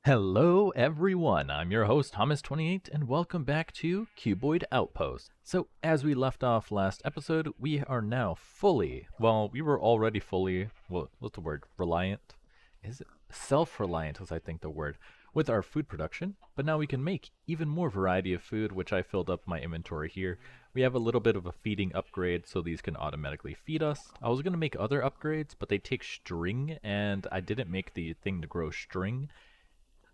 Hello everyone, I'm your host Thomas28 and welcome back to Cuboid Outpost. So as we left off last episode, we are now we were already fully, what's the word, reliant? Is it? Self-reliant is I think the word, with our food production, but now we can make even more variety of food, which I filled up my inventory here. We have a little bit of a feeding upgrade, so these can automatically feed us. I was going to make other upgrades, but they take string, and I didn't make the thing to grow string.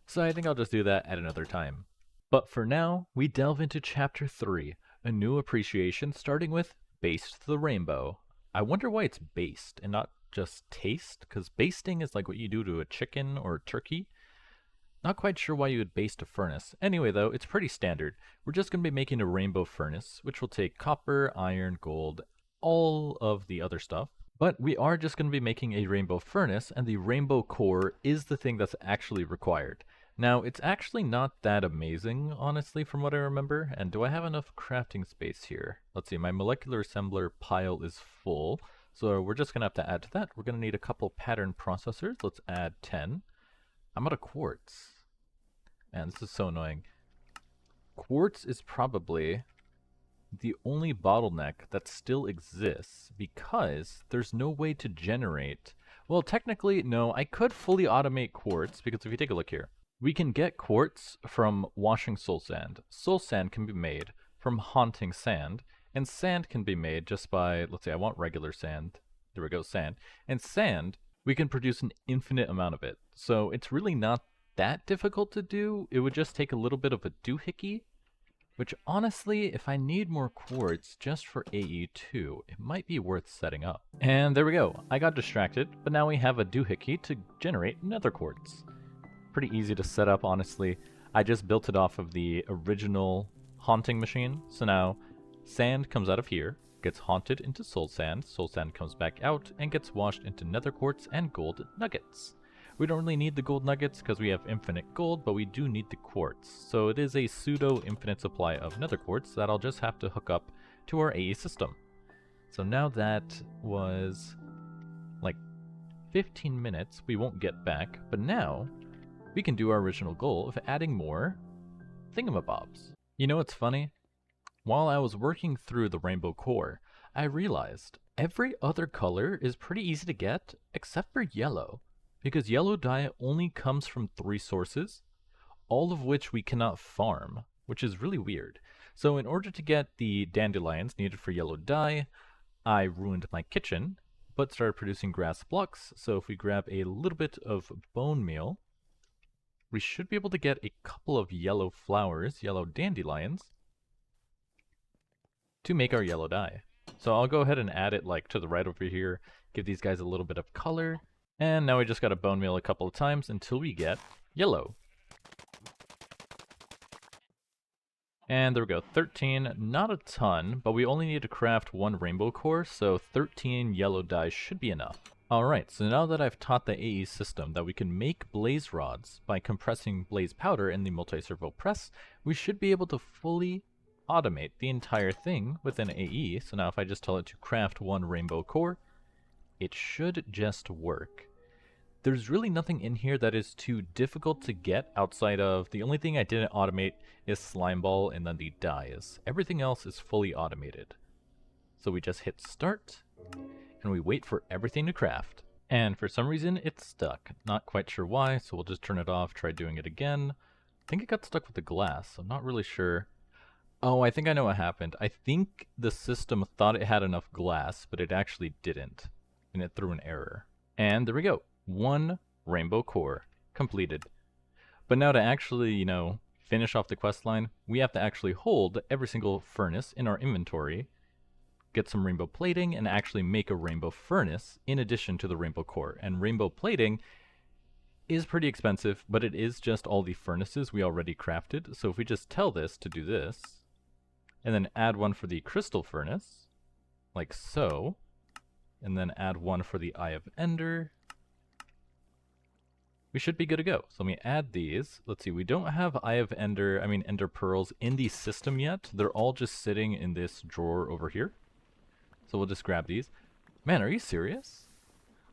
So I think I'll just do that at another time. But for now, we delve into Chapter 3, a new appreciation starting with Baste the Rainbow. I wonder why it's based and not just taste, because basting is like what you do to a chicken or a turkey. Not quite sure why you would baste a furnace. Anyway though, it's pretty standard. We're just going to be making a rainbow furnace, which will take copper, iron, gold, all of the other stuff. But we are just going to be making a rainbow furnace, and the rainbow core is the thing that's actually required. Now, it's actually not that amazing, honestly, from what I remember. And do I have enough crafting space here? Let's see, my molecular assembler pile is full. So we're just going to have to add to that. We're going to need a couple pattern processors. Let's add 10. I'm out of quartz. Man, this is so annoying. Quartz is probably the only bottleneck that still exists because there's no way to generate. Well, technically, no, I could fully automate quartz because if you take a look here, we can get quartz from washing soul sand. Soul sand can be made from haunting sand, and sand can be made just by, let's say I want regular sand. There we go, sand. And sand, we can produce an infinite amount of it. So it's really not that difficult to do. It would just take a little bit of a doohickey, which honestly, if I need more quartz just for AE2, it might be worth setting up. And there we go. I got distracted, but now we have a doohickey to generate nether quartz. Pretty easy to set up, honestly. I just built it off of the original haunting machine. So now sand comes out of here, gets haunted into soul sand comes back out and gets washed into nether quartz and gold nuggets. We don't really need the gold nuggets because we have infinite gold, but we do need the quartz. So it is a pseudo infinite supply of nether quartz that I'll just have to hook up to our AE system. So now that was like 15 minutes we won't get back, but now we can do our original goal of adding more thingamabobs. You know what's funny? While I was working through the rainbow core, I realized every other color is pretty easy to get except for yellow, because yellow dye only comes from 3 sources, all of which we cannot farm, which is really weird. So in order to get the dandelions needed for yellow dye, I ruined my kitchen, but started producing grass blocks. So if we grab a little bit of bone meal, we should be able to get a couple of yellow flowers, yellow dandelions, to make our yellow dye. So I'll go ahead and add it like to the right over here, give these guys a little bit of color, and now we just gotta bone meal a couple of times until we get yellow. And there we go, 13, not a ton, but we only need to craft 1 rainbow core, so 13 yellow dye should be enough. Alright, so now that I've taught the AE system that we can make blaze rods by compressing blaze powder in the multi-servo press, we should be able to fully automate the entire thing within AE. So now if I just tell it to craft 1 rainbow core, it should just work. There's really nothing in here that is too difficult to get outside of the only thing I didn't automate is slime ball and then the dyes. Everything else is fully automated. So we just hit start and we wait for everything to craft. And for some reason it's stuck. Not quite sure why, so we'll just turn it off, try doing it again. I think it got stuck with the glass, I'm not really sure. Oh, I think I know what happened. I think the system thought it had enough glass, but it actually didn't. And it threw an error. And there we go. 1 rainbow core completed. But now to actually, finish off the quest line, we have to actually hold every single furnace in our inventory, get some rainbow plating, and actually make a rainbow furnace in addition to the rainbow core. And rainbow plating is pretty expensive, but it is just all the furnaces we already crafted. So if we just tell this to do this, and then add 1 for the crystal furnace, like so, and then add 1 for the Eye of Ender, we should be good to go. So let me add these. Let's see, we don't have Ender Pearls in the system yet. They're all just sitting in this drawer over here. So we'll just grab these. Man, are you serious?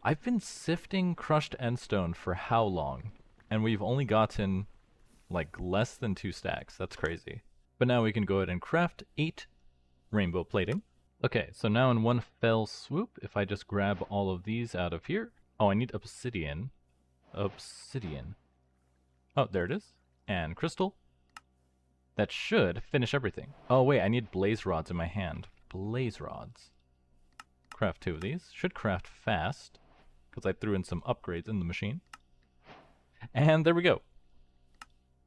I've been sifting crushed endstone for how long? and we've only gotten like less than 2 stacks. That's crazy. But now we can go ahead and craft 8 rainbow plating. Okay, so now in one fell swoop, if I just grab all of these out of here. Oh, I need obsidian. Obsidian. Oh, there it is. And crystal. That should finish everything. Oh wait, I need blaze rods in my hand. Blaze rods. Craft 2 of these. Should craft fast, because I threw in some upgrades in the machine. And there we go.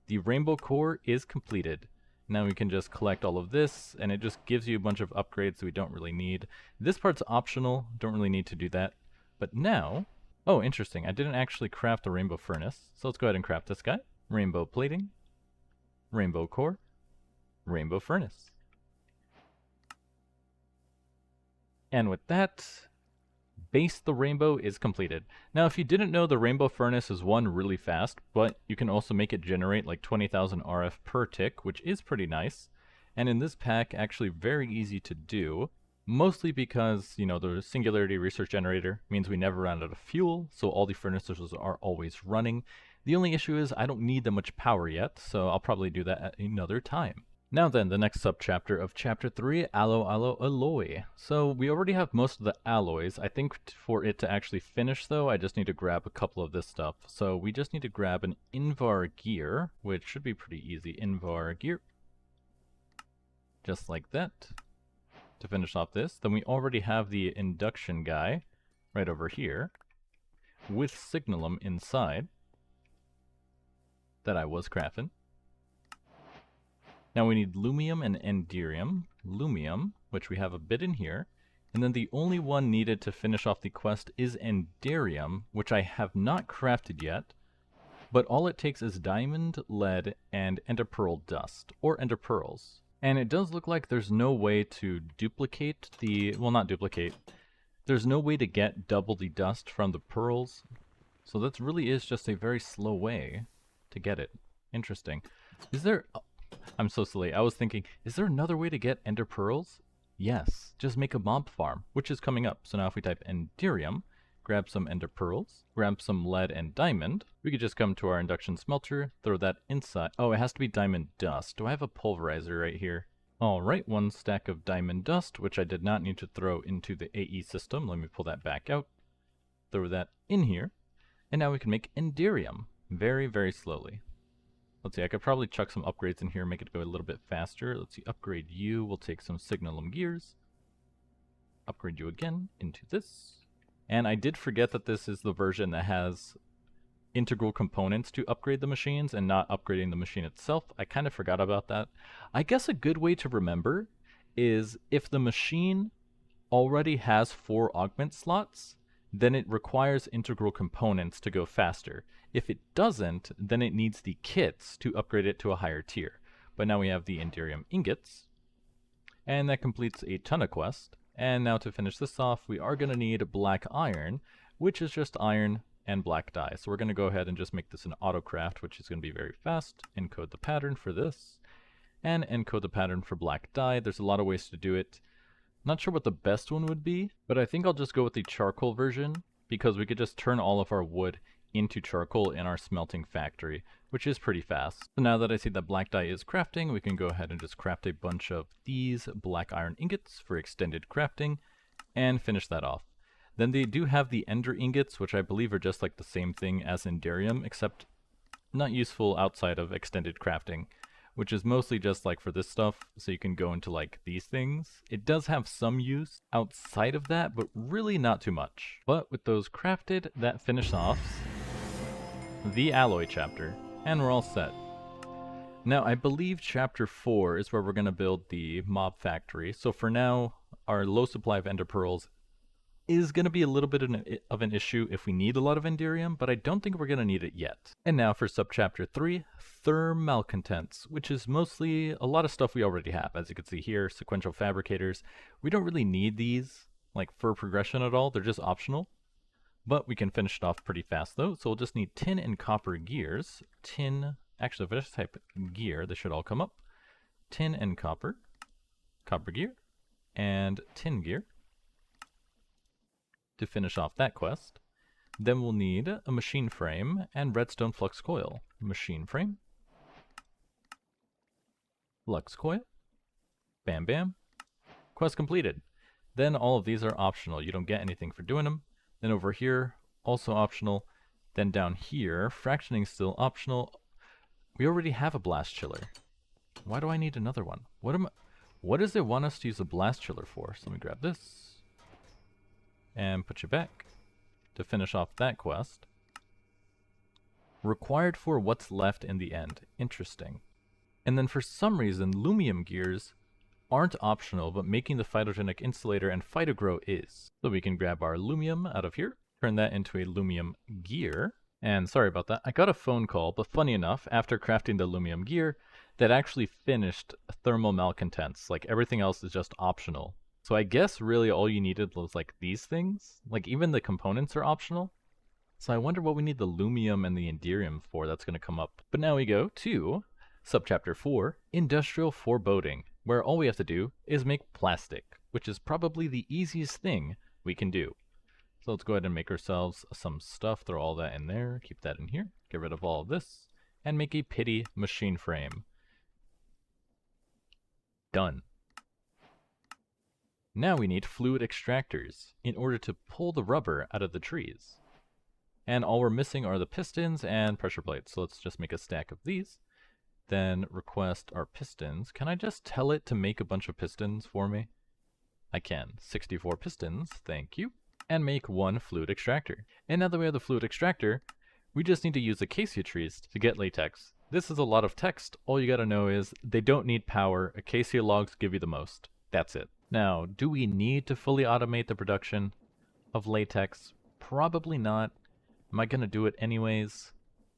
The rainbow core is completed. Now we can just collect all of this, and it just gives you a bunch of upgrades we don't really need. This part's optional, don't really need to do that. But now, oh interesting, I didn't actually craft a rainbow furnace, so let's go ahead and craft this guy. Rainbow plating, rainbow core, rainbow furnace. And with that, base the rainbow is completed. Now if you didn't know, the rainbow furnace is one really fast, but you can also make it generate like 20,000 RF per tick, which is pretty nice. And in this pack, actually very easy to do, mostly because, you know, the singularity research generator means we never run out of fuel, so all the furnaces are always running. The only issue is I don't need that much power yet, so I'll probably do that at another time. Now then, the next subchapter of Chapter 3, Alloy. So we already have most of the alloys. I think for it to actually finish though, I just need to grab a couple of this stuff. So we just need to grab an Invar gear, which should be pretty easy. Invar gear. Just like that. To finish off this. Then we already have the induction guy right over here with signalum inside that I was crafting. Now we need lumium and enderium. Lumium, which we have a bit in here. And then the only one needed to finish off the quest is enderium, which I have not crafted yet. But all it takes is diamond, lead, and enderpearl dust, or enderpearls. And it does look like there's no way to duplicate the, well, not duplicate. There's no way to get double the dust from the pearls. So that really is just a very slow way to get it. Interesting. Is there... I'm so silly. I was thinking, is there another way to get ender pearls? Yes, just make a mob farm, which is coming up. So now if we type enderium, grab some ender pearls, grab some lead and diamond, we could just come to our induction smelter, throw that inside. Oh, it has to be diamond dust. Do I have a pulverizer right here? Alright, 1 stack of diamond dust, which I did not need to throw into the AE system. Let me pull that back out. Throw that in here. And now we can make enderium very, very slowly. Let's see, I could probably chuck some upgrades in here, make it go a little bit faster. Let's see, upgrade you. We'll take some signalum gears. Upgrade you again into this. And I did forget that this is the version that has integral components to upgrade the machines and not upgrading the machine itself. I kind of forgot about that. I guess a good way to remember is if the machine already has 4 augment slots, then it requires integral components to go faster. If it doesn't, then it needs the kits to upgrade it to a higher tier. But now we have the enderium ingots, and that completes a ton of quests. And now to finish this off, we are going to need black iron, which is just iron and black dye. So we're going to go ahead and just make this an auto craft, which is going to be very fast. Encode the pattern for this, and encode the pattern for black dye. There's a lot of ways to do it. Not sure what the best one would be, but I think I'll just go with the charcoal version, because we could just turn all of our wood into charcoal in our smelting factory, which is pretty fast. So now that I see that black dye is crafting, we can go ahead and just craft a bunch of these black iron ingots for extended crafting, and finish that off. Then they do have the ender ingots, which I believe are just like the same thing as enderium, except not useful outside of extended crafting, which is mostly just like for this stuff, so you can go into like these things. It does have some use outside of that, but really not too much. But with those crafted, that finishes off the alloy chapter, and we're all set. Now I believe chapter 4 is where we're going to build the mob factory, so for now our low supply of ender pearls is going to be a little bit of an issue if we need a lot of enderium, but I don't think we're going to need it yet. And now for subchapter 3, Thermalcontents, which is mostly a lot of stuff we already have. As you can see here, sequential fabricators. We don't really need these like for progression at all, they're just optional. But we can finish it off pretty fast though, so we'll just need tin and copper gears. Tin, actually if I just type gear, they should all come up. Tin and copper, copper gear, and tin gear to finish off that quest. Then we'll need a machine frame and redstone flux coil. Machine frame, flux coil, bam bam, quest completed. Then all of these are optional. You don't get anything for doing them. Then over here, also optional. Then down here, fractioning still optional. We already have a blast chiller. Why do I need another one? What does it want us to use a blast chiller for? So let me grab this and put you back to finish off that quest. Required for what's left in the end. Interesting. And then for some reason, lumium gears aren't optional, but making the phytogenic insulator and phytogrow is. So we can grab our lumium out of here, turn that into a lumium gear. And sorry about that, I got a phone call, but funny enough, after crafting the lumium gear, that actually finished thermal malcontents. Like everything else is just optional. So I guess really all you needed was like these things. Like even the components are optional. So I wonder what we need the lumium and the inderium for. That's going to come up. But now we go to subchapter 4, Industrial Foreboding, where all we have to do is make plastic, which is probably the easiest thing we can do. So let's go ahead and make ourselves some stuff, throw all that in there, keep that in here, get rid of all of this, and make a pity machine frame. Done. Now we need fluid extractors in order to pull the rubber out of the trees. And all we're missing are the pistons and pressure plates, so let's just make a stack of these. Then request our pistons. Can I just tell it to make a bunch of pistons for me? I can. 64 pistons, thank you. And make one fluid extractor. And now that we have the fluid extractor, we just need to use acacia trees to get latex. This is a lot of text. All you gotta know is they don't need power. Acacia logs give you the most. That's it. Now, do we need to fully automate the production of latex? Probably not. Am I gonna do it anyways?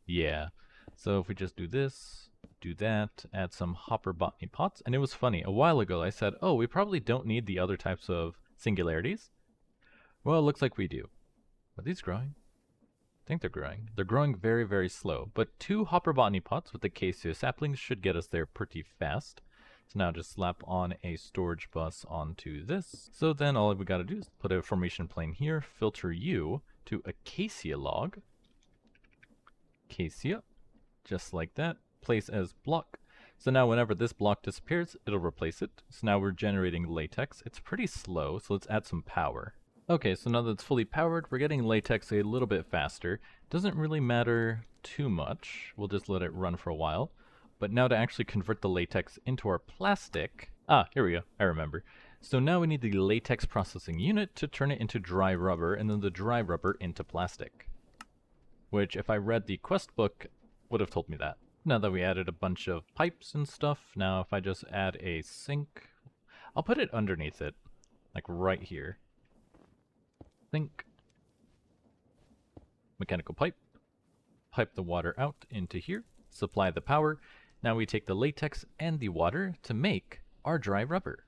Yeah. So if we just do this, do that, add some hopper botany pots. And it was funny, a while ago I said, oh, we probably don't need the other types of singularities. Well, it looks like we do. Are these growing? I think they're growing. They're growing very, very slow. But 2 hopper botany pots with acacia saplings should get us there pretty fast. So now just slap on a storage bus onto this. So then all we gotta do is put a formation plane here, filter you to acacia log. Acacia. Just like that. Place as block. So now whenever this block disappears, it'll replace it. So now we're generating latex. It's pretty slow, so let's add some power. Okay, so now that it's fully powered, we're getting latex a little bit faster. Doesn't really matter too much. We'll just let it run for a while. But now to actually convert the latex into our plastic... Ah, here we go. I remember. So now we need the latex processing unit to turn it into dry rubber, and then the dry rubber into plastic. Which, if I read the quest book, would have told me that. Now that we added a bunch of pipes and stuff, now if I just add a sink... I'll put it underneath it. Like right here. Sink. Mechanical pipe. Pipe the water out into here. Supply the power. Now we take the latex and the water to make our dry rubber.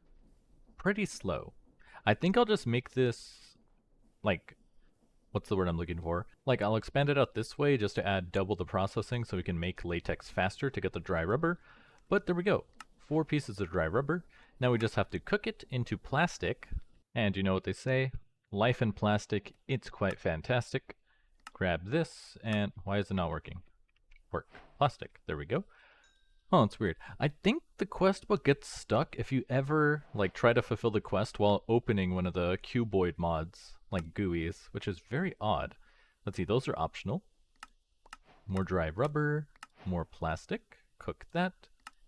Pretty slow. I think I'll just make this, like, what's the word I'm looking for? Like, I'll expand it out this way just to add double the processing so we can make latex faster to get the dry rubber. But there we go. 4 pieces of dry rubber. Now we just have to cook it into plastic. And you know what they say? Life in plastic, it's quite fantastic. Grab this, and why is it not working? Work. Plastic. There we go. Oh, it's weird. I think the quest book gets stuck if you ever like try to fulfill the quest while opening one of the Cuboid mods, like GUIs, which is very odd. Let's see, those are optional. More dry rubber, more plastic, cook that.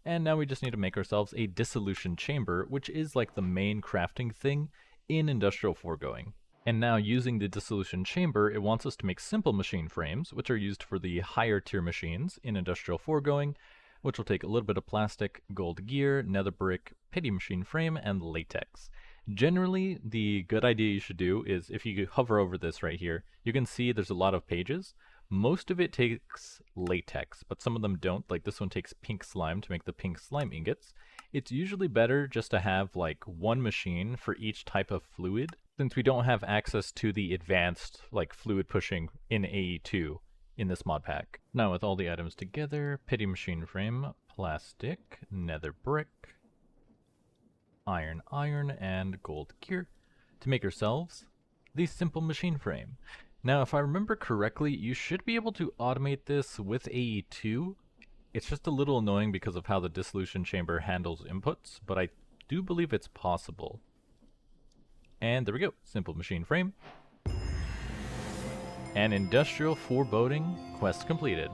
And now we just need to make ourselves a dissolution chamber, which is like the main crafting thing in industrial foregoing. And now using the dissolution chamber, it wants us to make simple machine frames, which are used for the higher tier machines in industrial foregoing, which will take a little bit of plastic, gold gear, nether brick, pity machine frame, and latex. Generally, the good idea you should do is if you hover over this right here, you can see there's a lot of pages. Most of it takes latex, but some of them don't. Like this one takes pink slime to make the pink slime ingots. It's usually better just to have like one machine for each type of fluid, since we don't have access to the advanced like fluid pushing in AE2 in this mod pack. Now with all the items together, pity machine frame, plastic, nether brick, iron, and gold gear to make ourselves the simple machine frame. Now, if I remember correctly, you should be able to automate this with AE2. It's just a little annoying because of how the dissolution chamber handles inputs, but I do believe it's possible. And there we go, simple machine frame. An industrial foreboding quest completed,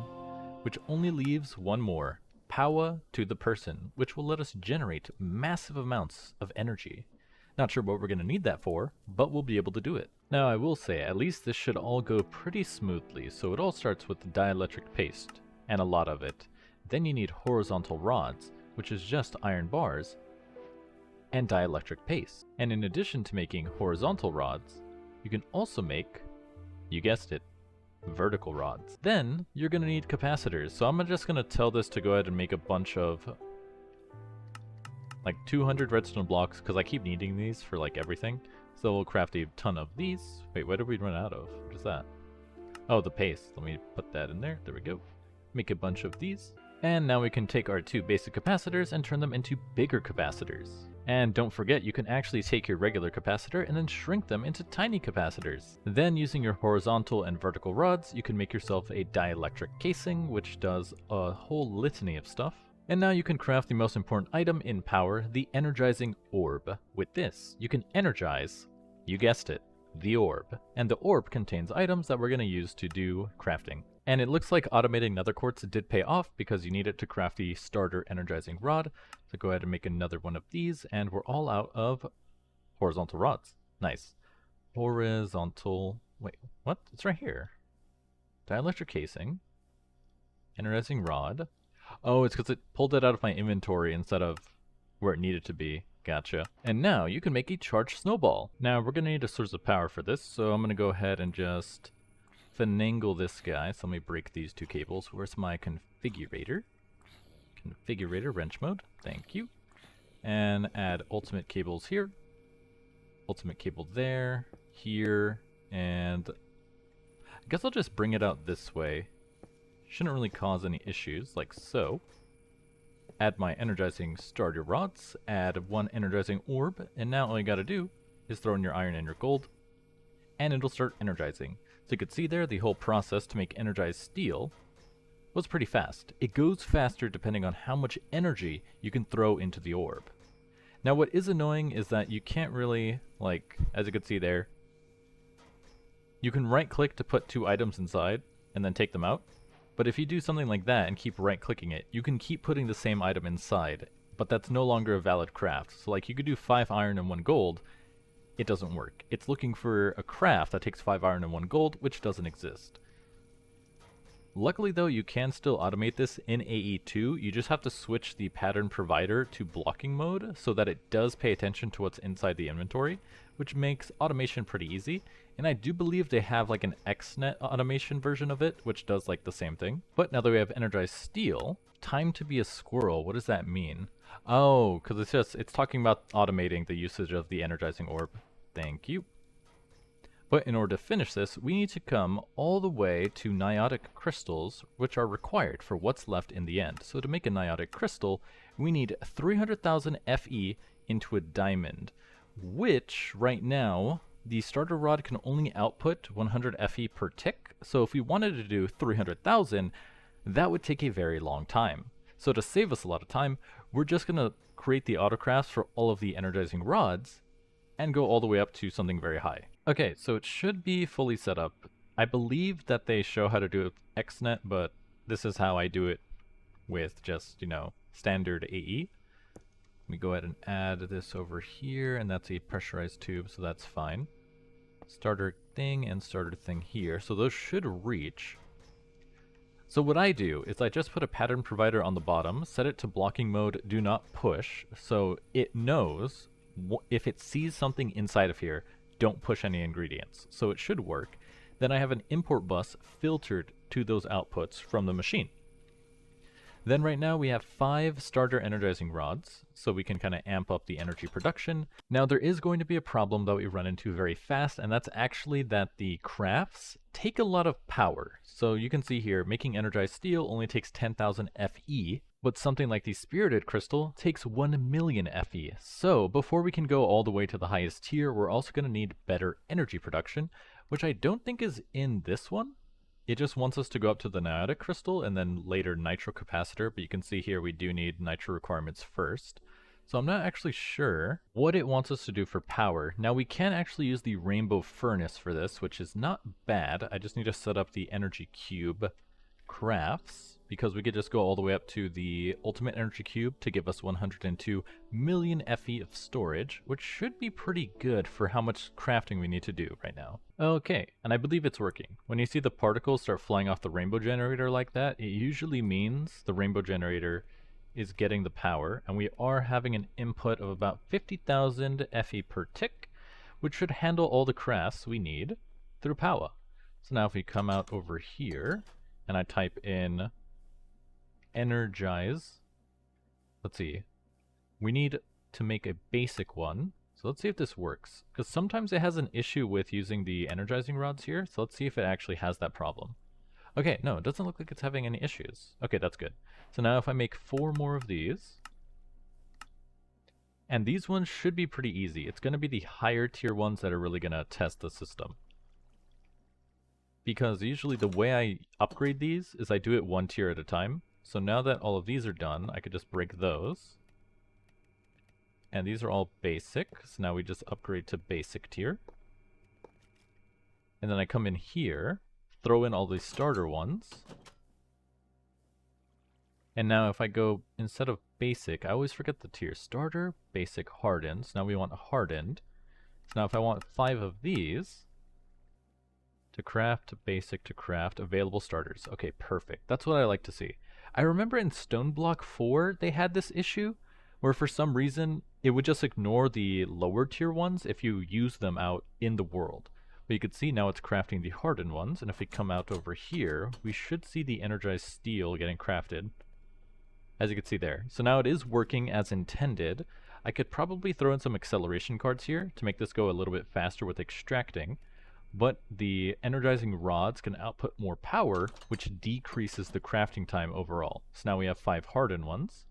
which only leaves one more, Powah to the person, which will let us generate massive amounts of energy. Not sure what we're going to need that for, but we'll be able to do it. Now I will say, at least this should all go pretty smoothly, so it all starts with the dielectric paste, and a lot of it. Then you need horizontal rods, which is just iron bars, and dielectric paste. And in addition to making horizontal rods, you can also make, you guessed it, vertical rods. Then you're going to need capacitors, so I'm just going to tell this to go ahead and make a bunch of like 200 redstone blocks, because I keep needing these for like everything. So we'll craft a ton of these. Wait, what did we run out of? What is that? Oh, the paste. Let me put that in there. There we go. Make a bunch of these. And now we can take our two basic capacitors and turn them into bigger capacitors. And don't forget, you can actually take your regular capacitor and then shrink them into tiny capacitors. Then using your horizontal and vertical rods, you can make yourself a dielectric casing, which does a whole litany of stuff. And now you can craft the most important item in Power, the energizing orb. With this, you can energize, you guessed it, the orb. And the orb contains items that we're going to use to do crafting. And it looks like automating nether quartz did pay off because you need it to craft the starter energizing rod. So go ahead and make another one of these, and we're all out of horizontal rods. Nice. Horizontal, wait, what? It's right here. Dielectric casing, energizing rod. Oh, it's because it pulled it out of my inventory instead of where it needed to be. Gotcha. And now you can make a charged snowball. Now we're going to need a source of power for this, so I'm going to go ahead and just finagle this guy. So let me break these two cables. Where's my configurator? Configurator, wrench mode. Thank you. And add ultimate cables here. Ultimate cable there, here, and I guess I'll just bring it out this way. Shouldn't really cause any issues, like so. Add my energizing starter rods, add one energizing orb, and now all you gotta do is throw in your iron and your gold, and it'll start energizing. So you can see there, the whole process to make energized steel was pretty fast. It goes faster depending on how much energy you can throw into the orb. Now what is annoying is that you can't really, like, as you can see there, you can right click to put two items inside and then take them out. But if you do something like that and keep right clicking it, you can keep putting the same item inside, but that's no longer a valid craft. So like you could do 5 iron and 1 gold, it doesn't work. It's looking for a craft that takes 5 iron and 1 gold, which doesn't exist. Luckily though, you can still automate this in AE2, you just have to switch the pattern provider to blocking mode so that it does pay attention to what's inside the inventory, which makes automation pretty easy. And I do believe they have like an XNet automation version of it, which does like the same thing. But now that we have energized steel, time to be a squirrel, what does that mean? Oh, because it's talking about automating the usage of the energizing orb. Thank you. But in order to finish this, we need to come all the way to niotic crystals, which are required for what's left in the end. So to make a niotic crystal, we need 300,000 Fe into a diamond, which right now, the starter rod can only output 100 Fe per tick. So if we wanted to do 300,000, that would take a very long time. So to save us a lot of time, we're just going to create the autocrafts for all of the energizing rods and go all the way up to something very high. Okay, so it should be fully set up. I believe that they show how to do it with XNet, but this is how I do it with just, you know, standard AE. Let me go ahead and add this over here, and that's a pressurized tube, so that's fine. Starter thing and starter thing here, so those should reach. So what I do is I just put a pattern provider on the bottom, set it to blocking mode, do not push, so it knows if it sees something inside of here, don't push any ingredients. So it should work. Then I have an import bus filtered to those outputs from the machine. Then right now we have 5 starter energizing rods, so we can kind of amp up the energy production. Now there is going to be a problem that we run into very fast, and that's actually that the crafts take a lot of power. So you can see here, making energized steel only takes 10,000 Fe, but something like the spirited crystal takes 1 million Fe. So before we can go all the way to the highest tier, we're also going to need better energy production, which I don't think is in this one. It just wants us to go up to the niotic crystal and then later nitro capacitor, but you can see here we do need nitro requirements first. So I'm not actually sure what it wants us to do for power. Now we can actually use the rainbow furnace for this, which is not bad. I just need to set up the energy cube crafts, because we could just go all the way up to the ultimate energy cube to give us 102 million FE of storage, which should be pretty good for how much crafting we need to do right now. Okay, and I believe it's working. When you see the particles start flying off the rainbow generator like that, it usually means the rainbow generator is getting the power, and we are having an input of about 50,000 FE per tick, which should handle all the crafts we need through Powah. So now if we come out over here, and I type in energize, let's see, we need to make a basic one. So let's see if this works, because sometimes it has an issue with using the energizing rods here, so let's see if it actually has that problem. Okay, no, it doesn't look like it's having any issues. Okay, that's good. So now if I make 4 more of these, and these ones should be pretty easy. It's going to be the higher tier ones that are really going to test the system. Because usually the way I upgrade these is I do it 1 tier at a time. So now that all of these are done, I could just break those. And these are all basic, so now we just upgrade to basic tier. And then I come in here, throw in all these starter ones. And now if I go, instead of basic, I always forget the tier. Starter, basic, hardened. So now we want a hardened. So now if I want 5 of these, to craft, basic, to craft, available starters. Okay, perfect. That's what I like to see. I remember in Stone Block 4, they had this issue, where for some reason, it would just ignore the lower tier ones if you use them out in the world. But you can see now it's crafting the hardened ones, and if we come out over here, we should see the energized steel getting crafted, as you can see there. So now it is working as intended. I could probably throw in some acceleration cards here to make this go a little bit faster with extracting, but the energizing rods can output more power, which decreases the crafting time overall. So now we have 5 hardened ones.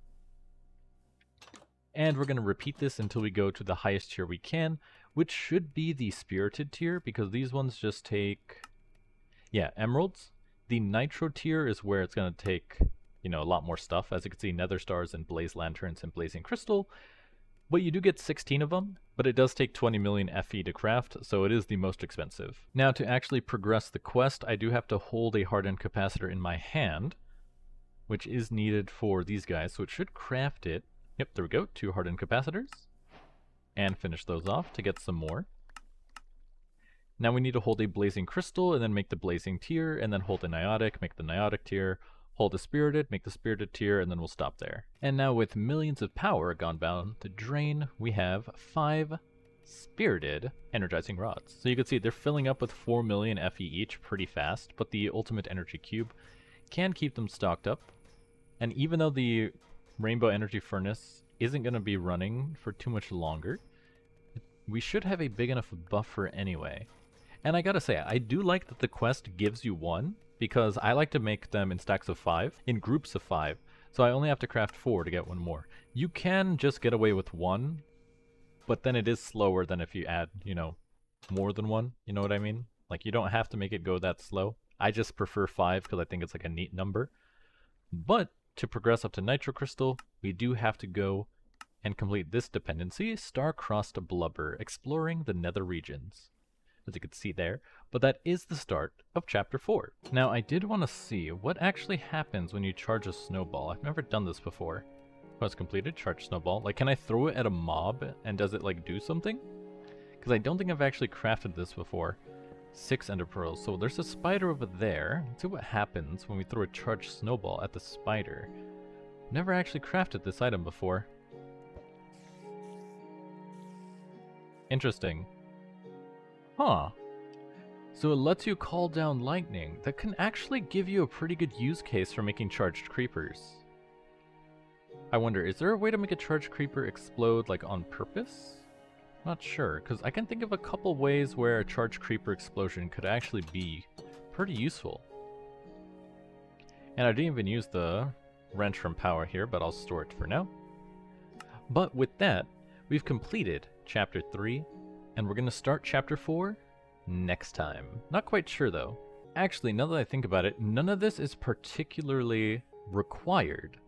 And we're going to repeat this until we go to the highest tier we can, which should be the spirited tier, because these ones just take, yeah, emeralds. The nitro tier is where it's going to take, you know, a lot more stuff. As you can see, nether stars and blaze lanterns and blazing crystal. But you do get 16 of them, but it does take 20 million FE to craft, so it is the most expensive. Now to actually progress the quest, I do have to hold a hardened capacitor in my hand, which is needed for these guys, so it should craft it. Yep, there we go, 2 hardened capacitors. And finish those off to get some more. Now we need to hold a blazing crystal and then make the blazing tier, and then hold a niotic, make the niotic tier, hold the spirited, make the spirited tier, and then we'll stop there. And now with millions of power gone down the drain, we have 5 spirited energizing rods. So you can see they're filling up with 4 million FE each pretty fast, but the ultimate energy cube can keep them stocked up. And even though the rainbow energy furnace isn't going to be running for too much longer, we should have a big enough buffer anyway. And I gotta say, I do like that the quest gives you 1, because I like to make them in stacks of 5, in groups of 5, so I only have to craft 4 to get 1 more. You can just get away with 1, but then it is slower than if you add, you know, more than 1, you know what I mean? Like, you don't have to make it go that slow. I just prefer 5 because I think it's like a neat number. But to progress up to Nitro Crystal, we do have to go and complete this dependency, Star-Crossed Blubber, exploring the nether regions, as you can see there. But that is the start of Chapter 4. Now, I did want to see what actually happens when you charge a snowball. I've never done this before. Quest completed, charge snowball. Like, can I throw it at a mob, and does it, like, do something? Because I don't think I've actually crafted this before. 6 ender pearls. So there's a spider over there. Let's see what happens when we throw a charged snowball at the spider. Never actually crafted this item before. Interesting. Huh. So it lets you call down lightning. That can actually give you a pretty good use case for making charged creepers. I wonder, is there a way to make a charged creeper explode, like, on purpose? Not sure, because I can think of a couple ways where a charged creeper explosion could actually be pretty useful. And I didn't even use the wrench from Powah here, but I'll store it for now. But with that, we've completed Chapter 3, and we're going to start Chapter 4 next time. Not quite sure though. Actually, now that I think about it, none of this is particularly required.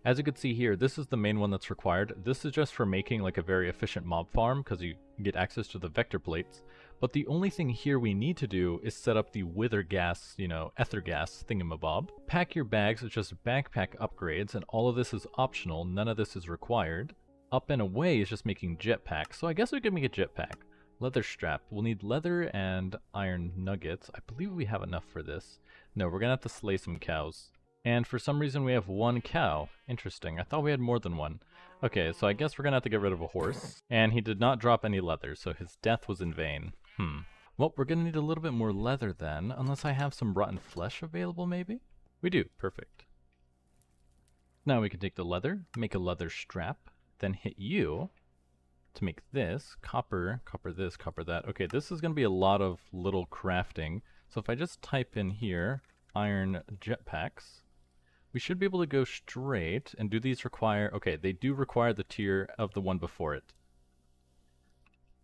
As you can see here, this is the main one that's required. This is just for making like a very efficient mob farm because you get access to the vector plates. But the only thing here we need to do is set up the wither gas, ether gas thingamabob. Pack your bags with just backpack upgrades, and all of this is optional. None of this is required. Up and away is just making jetpack. So I guess we could make a jetpack. Leather strap. We'll need leather and iron nuggets. I believe we have enough for this. No, we're gonna have to slay some cows. And for some reason we have one cow. Interesting. I thought we had more than one. Okay, so I guess we're gonna have to get rid of a horse. And he did not drop any leather, so his death was in vain. Well, we're gonna need a little bit more leather then, unless I have some rotten flesh available maybe? We do. Perfect. Now we can take the leather, make a leather strap, then hit you to make this. Copper this, copper that. Okay, this is gonna be a lot of little crafting. So if I just type in here, iron jetpacks, we should be able to go straight. And do these require... Okay, they do require the tier of the one before it.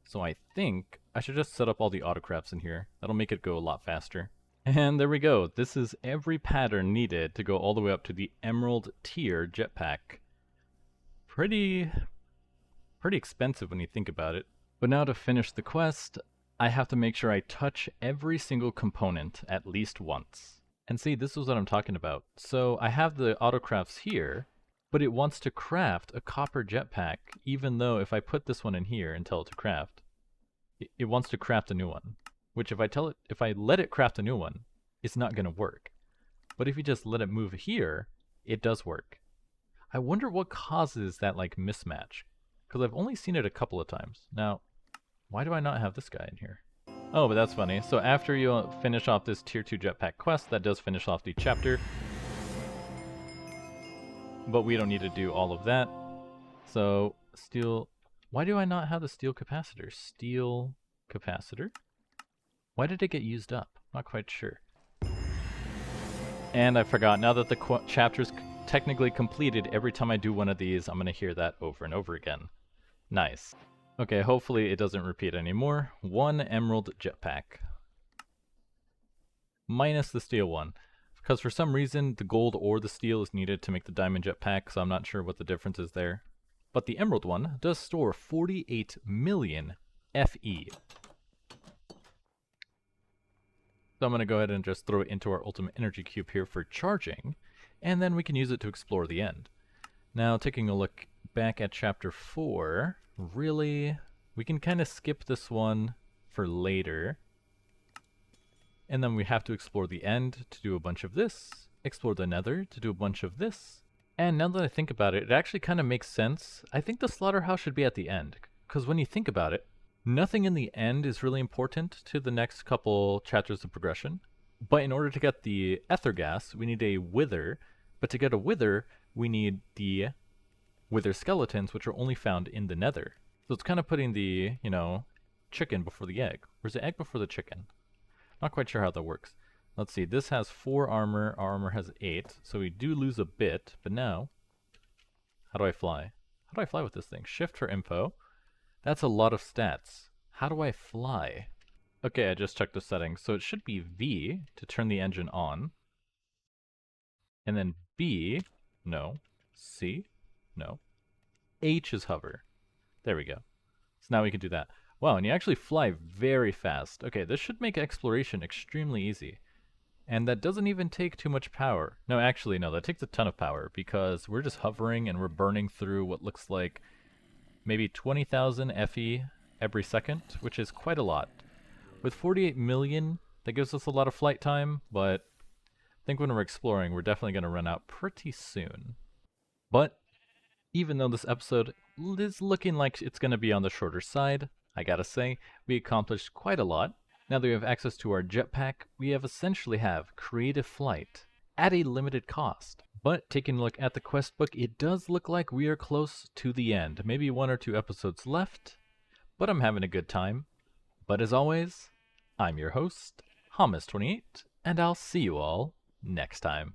So I think I should just set up all the autocrafts in here. That'll make it go a lot faster. And there we go. This is every pattern needed to go all the way up to the emerald tier jetpack. Pretty expensive when you think about it. But now to finish the quest, I have to make sure I touch every single component at least once. And see, this is what I'm talking about. So I have the autocrafts here, but it wants to craft a copper jetpack, even though if I put this one in here and tell it to craft, it wants to craft a new one. Which if I let it craft a new one, it's not gonna work. But if you just let it move here, it does work. I wonder what causes that like mismatch, because I've only seen it a couple of times. Now, why do I not have this guy in here? Oh, but that's funny. So after you finish off this tier 2 jetpack quest, that does finish off the chapter. But we don't need to do all of that. So, steel... Why do I not have the steel capacitor? Steel capacitor? Why did it get used up? Not quite sure. And I forgot, now that the chapter's technically completed, every time I do one of these, I'm going to hear that over and over again. Nice. Okay, hopefully it doesn't repeat anymore. 1 emerald jetpack. Minus the steel one. Because for some reason, the gold or the steel is needed to make the diamond jetpack, so I'm not sure what the difference is there. But the emerald one does store 48 million FE. So I'm going to go ahead and just throw it into our ultimate energy cube here for charging, and then we can use it to explore the end. Now, taking a look back at chapter 4, really, we can kind of skip this one for later. And then we have to explore the end to do a bunch of this, explore the nether to do a bunch of this. And now that I think about it, it actually kind of makes sense. I think the slaughterhouse should be at the end, because when you think about it, nothing in the end is really important to the next couple chapters of progression. But in order to get the ether gas, we need a wither. But to get a wither, we need the wither skeletons, which are only found in the nether. So it's kind of putting the, chicken before the egg. Or is the egg before the chicken? Not quite sure how that works. Let's see, this has 4 armor, our armor has 8, so we do lose a bit, but now, how do I fly? How do I fly with this thing? Shift for info. That's a lot of stats. How do I fly? Okay, I just checked the settings, so it should be V to turn the engine on, and then B, no, C, no, H is hover. There we go. So now we can do that. Wow, and you actually fly very fast. Okay, this should make exploration extremely easy. And that doesn't even take too much power. No, actually, no, that takes a ton of power because we're just hovering and we're burning through what looks like maybe 20,000 FE every second, which is quite a lot. With 48 million, that gives us a lot of flight time, but I think when we're exploring, we're definitely going to run out pretty soon. But even though this episode is looking like it's going to be on the shorter side, I gotta say, we accomplished quite a lot. Now that we have access to our jetpack, we essentially have creative flight at a limited cost. But taking a look at the quest book, it does look like we are close to the end. Maybe 1 or 2 episodes left, but I'm having a good time. But as always, I'm your host, Hamas28, and I'll see you all next time.